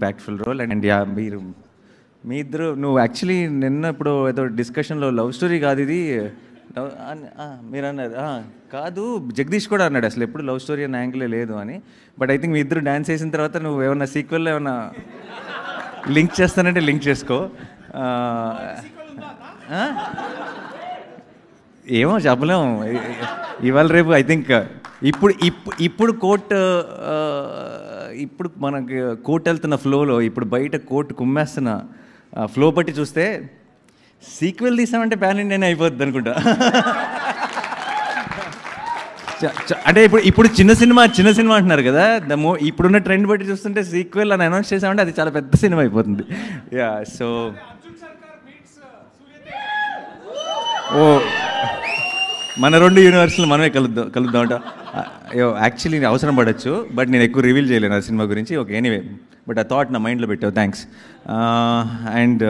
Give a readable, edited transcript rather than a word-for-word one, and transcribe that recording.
Impactful role. And yeah, మీ ఇద్దరు, నువ్వు యాక్చువల్లీ నిన్న ఇప్పుడు ఏదో డిస్కషన్లో లవ్ స్టోరీ కాదు ఇది మీరు అన్నారు కాదు, జగదీష్ కూడా అన్నాడు అసలు ఎప్పుడు లవ్ స్టోరీ అనే యాంగిలే లేదు అని. బట్ ఐ థింక్ మీ ఇద్దరు డ్యాన్స్ చేసిన తర్వాత నువ్వు ఏమన్నా సీక్వెల్లో ఏమన్నా లింక్ చేస్తానంటే లింక్ చేసుకో. ఏమో చెప్పలేము, ఇవాళ రేపు ఐ థింక్ ఇప్పుడు కోర్ట్, ఇప్పుడు మనకి కోర్ట్ వెళ్తున్న ఫ్లోలో ఇప్పుడు బయట కోర్టు కుమ్మేస్తున్న ఫ్లో బట్టి చూస్తే సీక్వెల్ తీసామంటే ప్యాన్ ఇండియానే అయిపోద్ది అనుకుంటా. అంటే ఇప్పుడు చిన్న సినిమా అంటున్నారు కదా, ఇప్పుడున్న ట్రెండ్ బట్టి చూస్తుంటే సీక్వెల్ అని అనౌన్స్ చేసామంటే అది చాలా పెద్ద సినిమా అయిపోతుంది. యా, సో ఓ మన 2 యూనివర్స్లు మనమే కలుద్దామంట. యాక్చువల్లీ అవసరం పడవచ్చు, బట్ నేను ఎక్కువ రివీల్ చేయలేను ఆ సినిమా గురించి. ఓకే, ఎనీవే, బట్ ఆ థాట్ నా మైండ్లో పెట్టావు, థ్యాంక్స్. అండ్